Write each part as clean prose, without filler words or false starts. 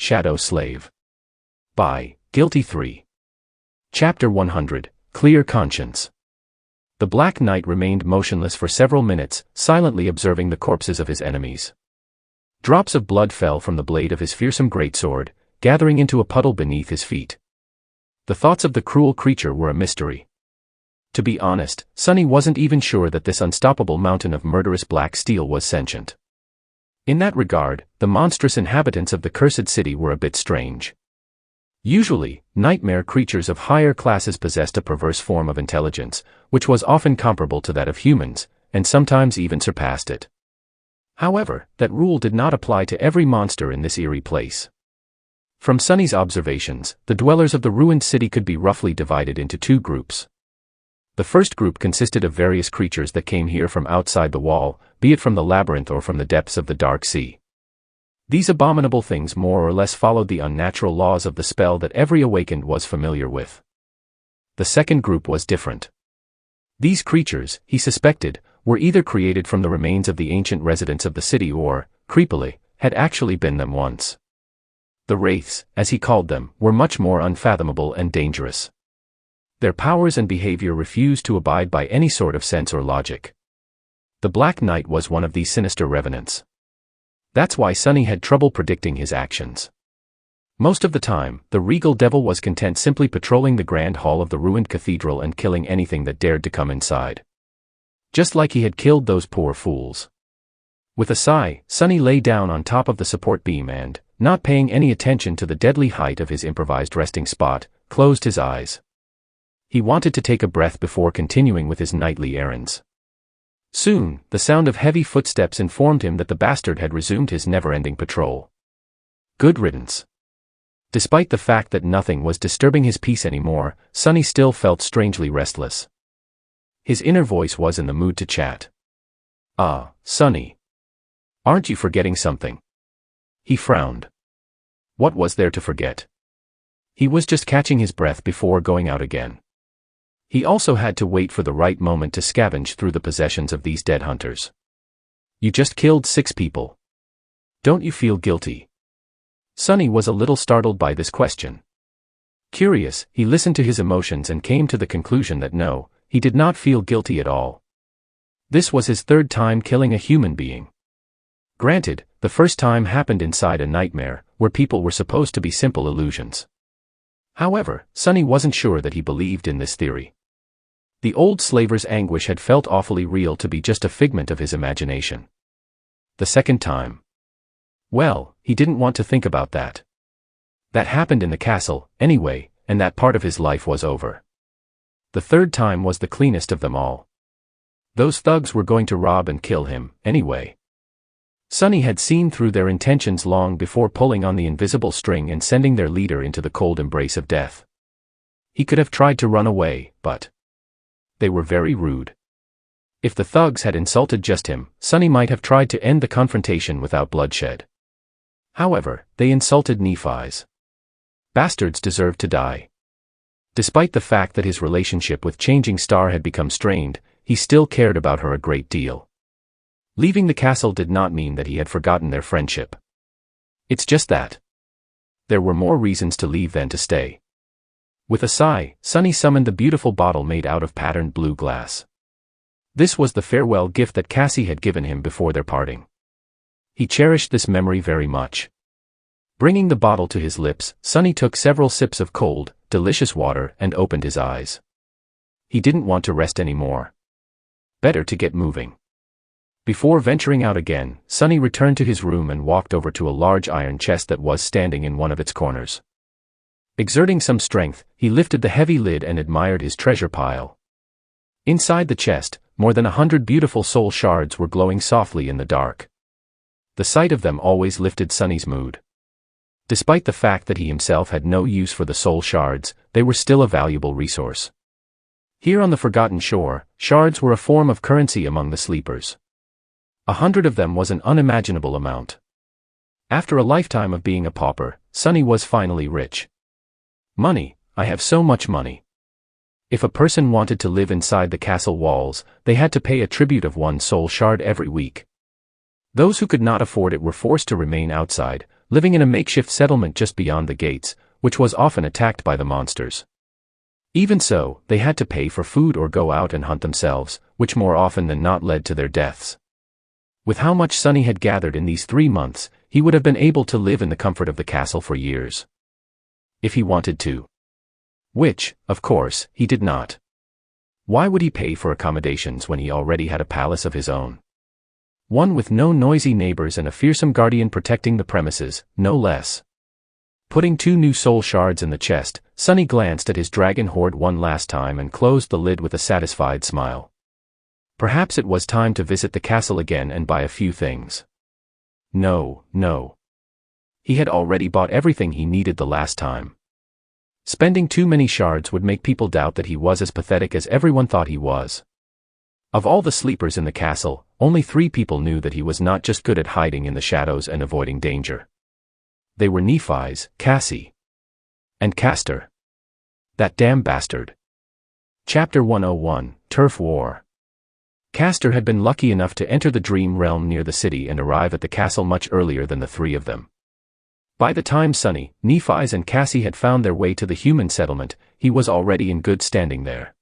Shadow Slave. By Guiltythree. Chapter 100, Clear Conscience. The Black Knight remained motionless for several minutes, silently observing the corpses of his enemies. Drops of blood fell from the blade of his fearsome greatsword, gathering into a puddle beneath his feet. The thoughts of the cruel creature were a mystery. To be honest, Sunny wasn't even sure that this unstoppable mountain of murderous black steel was sentient. In that regard, the monstrous inhabitants of the cursed city were a bit strange. Usually, nightmare creatures of higher classes possessed a perverse form of intelligence, which was often comparable to that of humans, and sometimes even surpassed it. However, that rule did not apply to every monster in this eerie place. From Sunny's observations, the dwellers of the ruined city could be roughly divided into two groups. The first group consisted of various creatures that came here from outside the wall, be it from the labyrinth or from the depths of the dark sea. These abominable things more or less followed the unnatural laws of the spell that every awakened was familiar with. The second group was different. These creatures, he suspected, were either created from the remains of the ancient residents of the city or, creepily, had actually been them once. The wraiths, as he called them, were much more unfathomable and dangerous. Their powers and behavior refused to abide by any sort of sense or logic. The Black Knight was one of these sinister revenants. That's why Sunny had trouble predicting his actions. Most of the time, the regal devil was content simply patrolling the grand hall of the ruined cathedral and killing anything that dared to come inside. Just like he had killed those poor fools. With a sigh, Sunny lay down on top of the support beam and, not paying any attention to the deadly height of his improvised resting spot, closed his eyes. He wanted to take a breath before continuing with his nightly errands. Soon, the sound of heavy footsteps informed him that the bastard had resumed his never-ending patrol. Good riddance. Despite the fact that nothing was disturbing his peace anymore, Sunny still felt strangely restless. His inner voice was in the mood to chat. "Ah, Sunny. Aren't you forgetting something?" He frowned. What was there to forget? He was just catching his breath before going out again. He also had to wait for the right moment to scavenge through the possessions of these dead hunters. You just killed 6 people. Don't you feel guilty? Sunny was a little startled by this question. Curious, he listened to his emotions and came to the conclusion that no, he did not feel guilty at all. This was his 3rd time killing a human being. Granted, the first time happened inside a nightmare, where people were supposed to be simple illusions. However, Sunny wasn't sure that he believed in this theory. The old slaver's anguish had felt awfully real to be just a figment of his imagination. The second time. Well, he didn't want to think about that. That happened in the castle, anyway, and that part of his life was over. The 3rd time was the cleanest of them all. Those thugs were going to rob and kill him, anyway. Sunny had seen through their intentions long before pulling on the invisible string and sending their leader into the cold embrace of death. He could have tried to run away, but they were very rude. If the thugs had insulted just him, Sunny might have tried to end the confrontation without bloodshed. However, they insulted Nephi's. Bastards deserved to die. Despite the fact that his relationship with Changing Star had become strained, he still cared about her a great deal. Leaving the castle did not mean that he had forgotten their friendship. It's just that there were more reasons to leave than to stay. With a sigh, Sunny summoned the beautiful bottle made out of patterned blue glass. This was the farewell gift that Cassie had given him before their parting. He cherished this memory very much. Bringing the bottle to his lips, Sunny took several sips of cold, delicious water and opened his eyes. He didn't want to rest anymore. Better to get moving. Before venturing out again, Sunny returned to his room and walked over to a large iron chest that was standing in one of its corners. Exerting some strength, he lifted the heavy lid and admired his treasure pile. Inside the chest, more than 100 beautiful soul shards were glowing softly in the dark. The sight of them always lifted Sunny's mood. Despite the fact that he himself had no use for the soul shards, they were still a valuable resource. Here on the Forgotten Shore, shards were a form of currency among the sleepers. 100 of them was an unimaginable amount. After a lifetime of being a pauper, Sunny was finally rich. Money, I have so much money. If a person wanted to live inside the castle walls, they had to pay a tribute of 1 soul shard every week. Those who could not afford it were forced to remain outside, living in a makeshift settlement just beyond the gates, which was often attacked by the monsters. Even so, they had to pay for food or go out and hunt themselves, which more often than not led to their deaths. With how much Sunny had gathered in these 3 months, he would have been able to live in the comfort of the castle for years. If he wanted to. Which, of course, he did not. Why would he pay for accommodations when he already had a palace of his own? One with no noisy neighbors and a fearsome guardian protecting the premises, no less. Putting 2 new soul shards in the chest, Sunny glanced at his dragon hoard one last time and closed the lid with a satisfied smile. Perhaps it was time to visit the castle again and buy a few things. No. He had already bought everything he needed the last time. Spending too many shards would make people doubt that he was as pathetic as everyone thought he was. Of all the sleepers in the castle, only 3 people knew that he was not just good at hiding in the shadows and avoiding danger. They were Nephi's, Cassie, and Castor. That damn bastard. Chapter 101, Turf War. Castor had been lucky enough to enter the dream realm near the city and arrive at the castle much earlier than the 3 of them. By the time Sunny, Nephi's and Cassie had found their way to the human settlement, he was already in good standing there.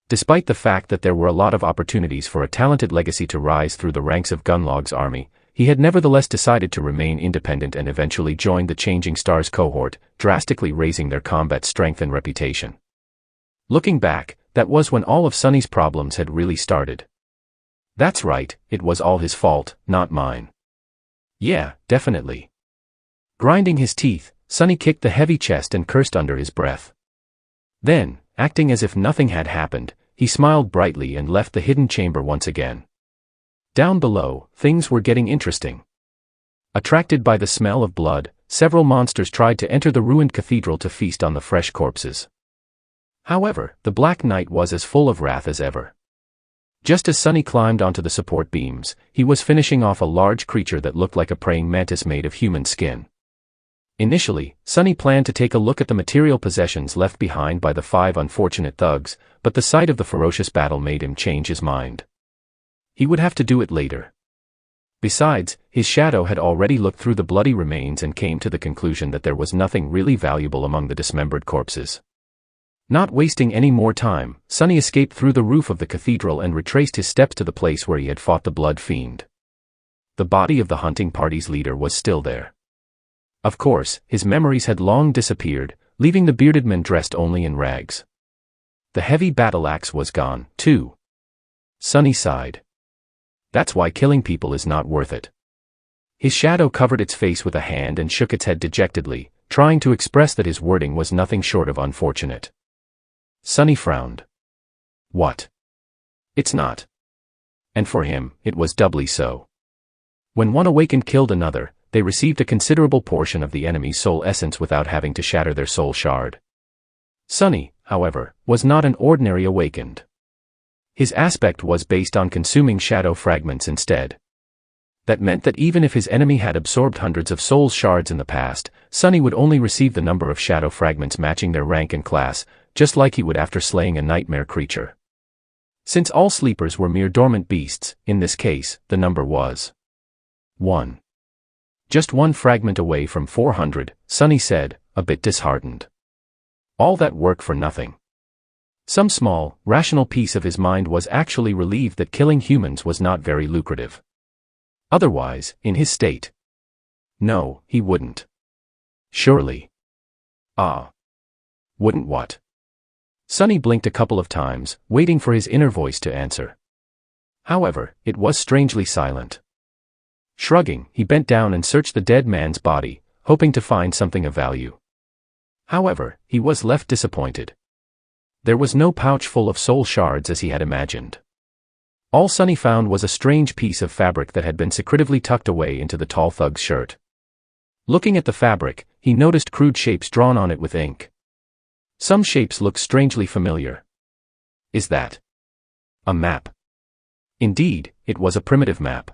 Despite the fact that there were a lot of opportunities for a talented legacy to rise through the ranks of Gunlog's army, he had nevertheless decided to remain independent and eventually joined the Changing Stars cohort, drastically raising their combat strength and reputation. Looking back, that was when all of Sunny's problems had really started. That's right, it was all his fault, not mine. Yeah, definitely. Grinding his teeth, Sunny kicked the heavy chest and cursed under his breath. Then, acting as if nothing had happened, he smiled brightly and left the hidden chamber once again. Down below, things were getting interesting. Attracted by the smell of blood, several monsters tried to enter the ruined cathedral to feast on the fresh corpses. However, the Black Knight was as full of wrath as ever. Just as Sunny climbed onto the support beams, he was finishing off a large creature that looked like a praying mantis made of human skin. Initially, Sunny planned to take a look at the material possessions left behind by the 5 unfortunate thugs, but the sight of the ferocious battle made him change his mind. He would have to do it later. Besides, his shadow had already looked through the bloody remains and came to the conclusion that there was nothing really valuable among the dismembered corpses. Not wasting any more time, Sunny escaped through the roof of the cathedral and retraced his steps to the place where he had fought the blood fiend. The body of the hunting party's leader was still there. Of course, his memories had long disappeared, leaving the bearded man dressed only in rags. The heavy battle axe was gone, too. Sunny sighed. That's why killing people is not worth it. His shadow covered its face with a hand and shook its head dejectedly, trying to express that his wording was nothing short of unfortunate. Sunny frowned. What? It's not. And for him, it was doubly so. When one awakened killed another, they received a considerable portion of the enemy's soul essence without having to shatter their soul shard. Sunny, however, was not an ordinary awakened. His aspect was based on consuming shadow fragments instead. That meant that even if his enemy had absorbed hundreds of soul shards in the past, Sunny would only receive the number of shadow fragments matching their rank and class, just like he would after slaying a nightmare creature. Since all sleepers were mere dormant beasts, in this case, the number was 1. Just 1 fragment away from 400, Sunny said, a bit disheartened. All that work for nothing. Some small, rational piece of his mind was actually relieved that killing humans was not very lucrative. Otherwise, in his state. No, he wouldn't. Surely. Ah. Wouldn't what? Sunny blinked a couple of times, waiting for his inner voice to answer. However, it was strangely silent. Shrugging, he bent down and searched the dead man's body, hoping to find something of value. However, he was left disappointed. There was no pouch full of soul shards as he had imagined. All Sunny found was a strange piece of fabric that had been secretively tucked away into the tall thug's shirt. Looking at the fabric, he noticed crude shapes drawn on it with ink. Some shapes looked strangely familiar. Is that a map? Indeed, it was a primitive map.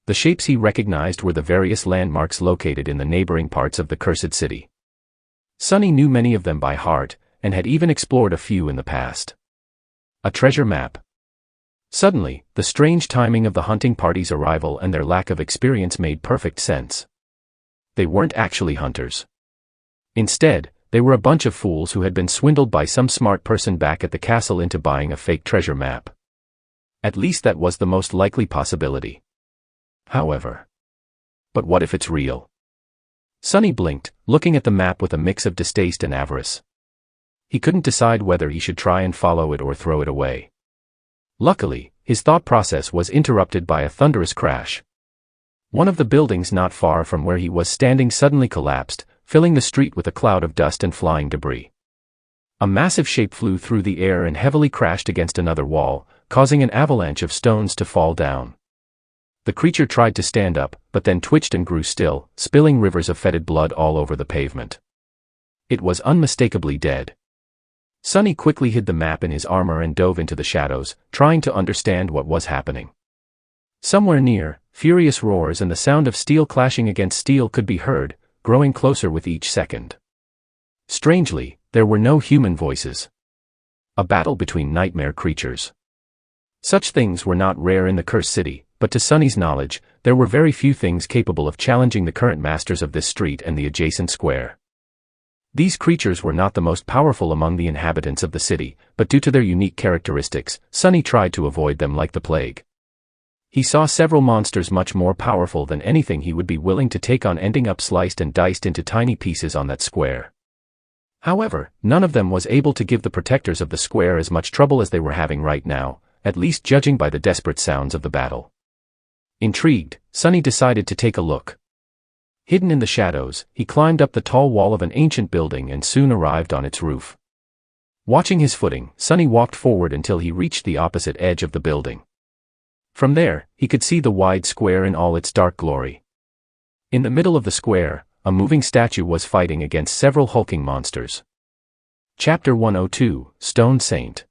The shapes he recognized were the various landmarks located in the neighboring parts of the cursed city. Sunny knew many of them by heart, and had even explored a few in the past. A treasure map. Suddenly, the strange timing of the hunting party's arrival and their lack of experience made perfect sense. They weren't actually hunters. Instead, they were a bunch of fools who had been swindled by some smart person back at the castle into buying a fake treasure map. At least that was the most likely possibility. However. But what if it's real? Sonny blinked, looking at the map with a mix of distaste and avarice. He couldn't decide whether he should try and follow it or throw it away. Luckily, his thought process was interrupted by a thunderous crash. One of the buildings not far from where he was standing suddenly collapsed, filling the street with a cloud of dust and flying debris. A massive shape flew through the air and heavily crashed against another wall, causing an avalanche of stones to fall down. The creature tried to stand up, but then twitched and grew still, spilling rivers of fetid blood all over the pavement. It was unmistakably dead. Sonny quickly hid the map in his armor and dove into the shadows, trying to understand what was happening. Somewhere near, furious roars and the sound of steel clashing against steel could be heard, growing closer with each second. Strangely, there were no human voices. A battle between nightmare creatures. Such things were not rare in the Cursed City, but to Sonny's knowledge, there were very few things capable of challenging the current masters of this street and the adjacent square. These creatures were not the most powerful among the inhabitants of the city, but due to their unique characteristics, Sonny tried to avoid them like the plague. He saw several monsters much more powerful than anything he would be willing to take on, ending up sliced and diced into tiny pieces on that square. However, none of them was able to give the protectors of the square as much trouble as they were having right now, at least judging by the desperate sounds of the battle. Intrigued, Sonny decided to take a look. Hidden in the shadows, he climbed up the tall wall of an ancient building and soon arrived on its roof. Watching his footing, Sonny walked forward until he reached the opposite edge of the building. From there, he could see the wide square in all its dark glory. In the middle of the square, a moving statue was fighting against several hulking monsters. Chapter 102, Stone Saint.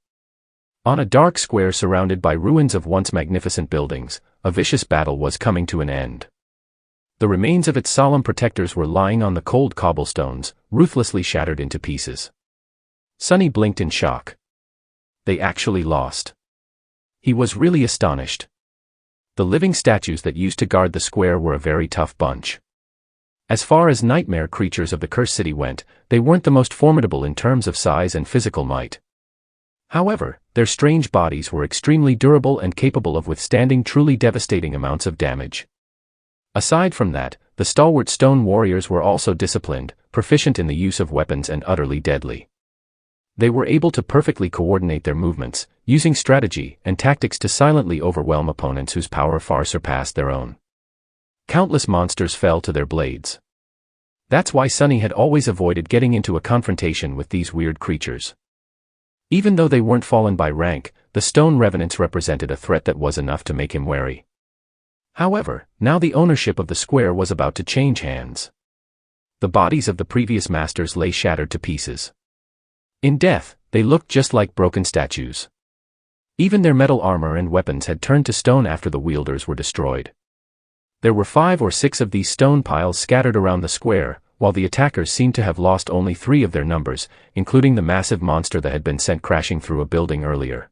On a dark square surrounded by ruins of once magnificent buildings, a vicious battle was coming to an end. The remains of its solemn protectors were lying on the cold cobblestones, ruthlessly shattered into pieces. Sonny blinked in shock. They actually lost. He was really astonished. The living statues that used to guard the square were a very tough bunch. As far as nightmare creatures of the Cursed City went, they weren't the most formidable in terms of size and physical might. However, their strange bodies were extremely durable and capable of withstanding truly devastating amounts of damage. Aside from that, the stalwart stone warriors were also disciplined, proficient in the use of weapons and utterly deadly. They were able to perfectly coordinate their movements, using strategy and tactics to silently overwhelm opponents whose power far surpassed their own. Countless monsters fell to their blades. That's why Sonny had always avoided getting into a confrontation with these weird creatures. Even though they weren't fallen by rank, the stone revenants represented a threat that was enough to make him wary. However, now the ownership of the square was about to change hands. The bodies of the previous masters lay shattered to pieces. In death, they looked just like broken statues. Even their metal armor and weapons had turned to stone after the wielders were destroyed. There were 5 or 6 of these stone piles scattered around the square, while the attackers seemed to have lost only 3 of their numbers, including the massive monster that had been sent crashing through a building earlier.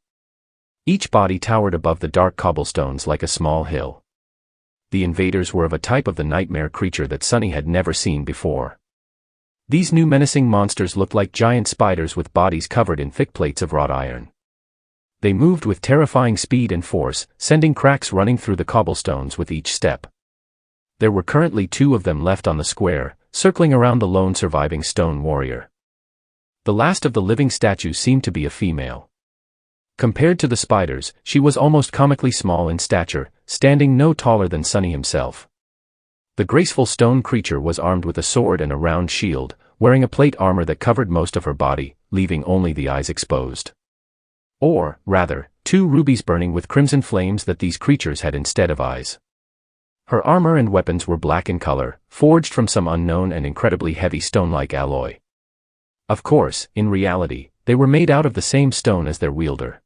Each body towered above the dark cobblestones like a small hill. The invaders were of a type of the nightmare creature that Sonny had never seen before. These new menacing monsters looked like giant spiders with bodies covered in thick plates of wrought iron. They moved with terrifying speed and force, sending cracks running through the cobblestones with each step. There were currently 2 of them left on the square, circling around the lone surviving stone warrior. The last of the living statues seemed to be a female. Compared to the spiders, she was almost comically small in stature, standing no taller than Sonny himself. The graceful stone creature was armed with a sword and a round shield, wearing a plate armor that covered most of her body, leaving only the eyes exposed. Or, rather, 2 rubies burning with crimson flames that these creatures had instead of eyes. Her armor and weapons were black in color, forged from some unknown and incredibly heavy stone-like alloy. Of course, in reality, they were made out of the same stone as their wielder.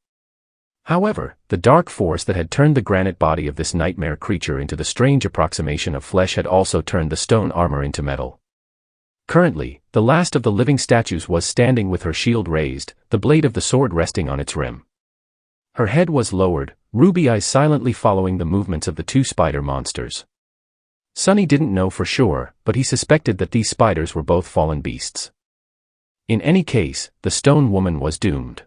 However, the dark force that had turned the granite body of this nightmare creature into the strange approximation of flesh had also turned the stone armor into metal. Currently, the last of the living statues was standing with her shield raised, the blade of the sword resting on its rim. Her head was lowered, ruby eyes silently following the movements of the 2 spider monsters. Sunny didn't know for sure, but he suspected that these spiders were both fallen beasts. In any case, the stone woman was doomed.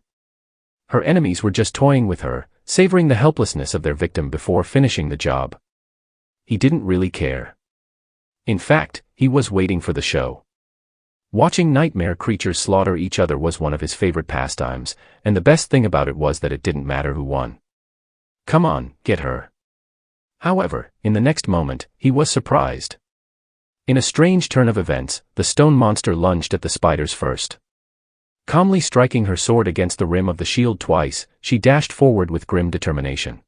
Her enemies were just toying with her, savoring the helplessness of their victim before finishing the job. He didn't really care. In fact, he was waiting for the show. Watching nightmare creatures slaughter each other was one of his favorite pastimes, and the best thing about it was that it didn't matter who won. Come on, get her. However, in the next moment, he was surprised. In a strange turn of events, the stone monster lunged at the spiders first. Calmly striking her sword against the rim of the shield twice, she dashed forward with grim determination.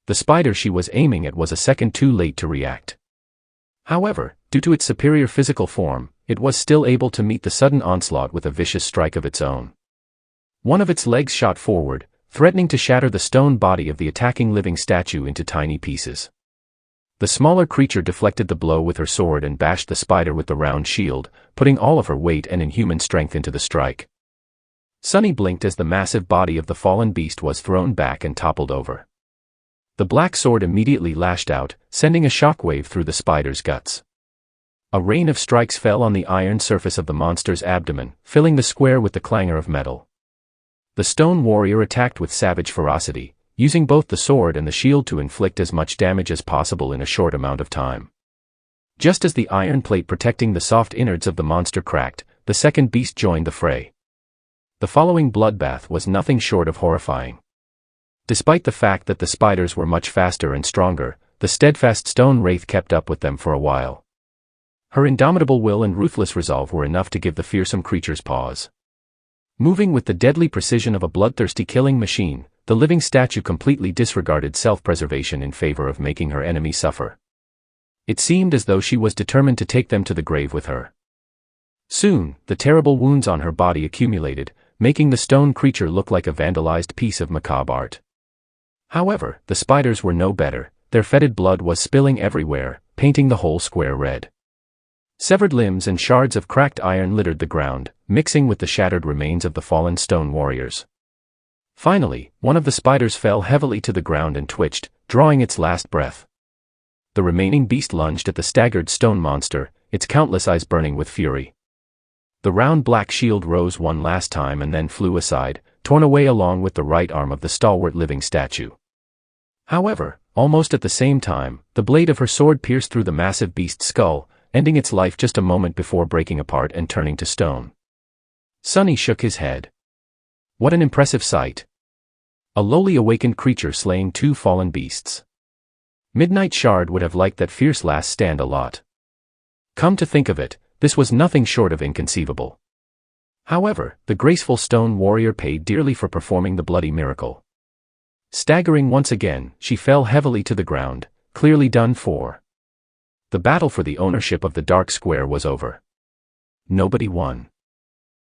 The spider she was aiming at was a second too late to react. However, due to its superior physical form, it was still able to meet the sudden onslaught with a vicious strike of its own. One of its legs shot forward, threatening to shatter the stone body of the attacking living statue into tiny pieces. The smaller creature deflected the blow with her sword and bashed the spider with the round shield, putting all of her weight and inhuman strength into the strike. Sunny blinked as the massive body of the fallen beast was thrown back and toppled over. The black sword immediately lashed out, sending a shockwave through the spider's guts. A rain of strikes fell on the iron surface of the monster's abdomen, filling the square with the clangor of metal. The stone warrior attacked with savage ferocity, using both the sword and the shield to inflict as much damage as possible in a short amount of time. Just as the iron plate protecting the soft innards of the monster cracked, the second beast joined the fray. The following bloodbath was nothing short of horrifying. Despite the fact that the spiders were much faster and stronger, the steadfast stone wraith kept up with them for a while. Her indomitable will and ruthless resolve were enough to give the fearsome creatures pause. Moving with the deadly precision of a bloodthirsty killing machine, the living statue completely disregarded self-preservation in favor of making her enemy suffer. It seemed as though she was determined to take them to the grave with her. Soon, the terrible wounds on her body accumulated, making the stone creature look like a vandalized piece of macabre art. However, the spiders were no better, their fetid blood was spilling everywhere, painting the whole square red. Severed limbs and shards of cracked iron littered the ground, mixing with the shattered remains of the fallen stone warriors. Finally, one of the spiders fell heavily to the ground and twitched, drawing its last breath. The remaining beast lunged at the staggered stone monster, its countless eyes burning with fury. The round black shield rose one last time and then flew aside, torn away along with the right arm of the stalwart living statue. However, almost at the same time, the blade of her sword pierced through the massive beast's skull, ending its life just a moment before breaking apart and turning to stone. Sunny shook his head. What an impressive sight. A lowly awakened creature slaying two fallen beasts. Midnight Shard would have liked that fierce last stand a lot. Come to think of it, this was nothing short of inconceivable. However, the graceful stone warrior paid dearly for performing the bloody miracle. Staggering once again, she fell heavily to the ground, clearly done for. The battle for the ownership of the Dark Square was over. Nobody won.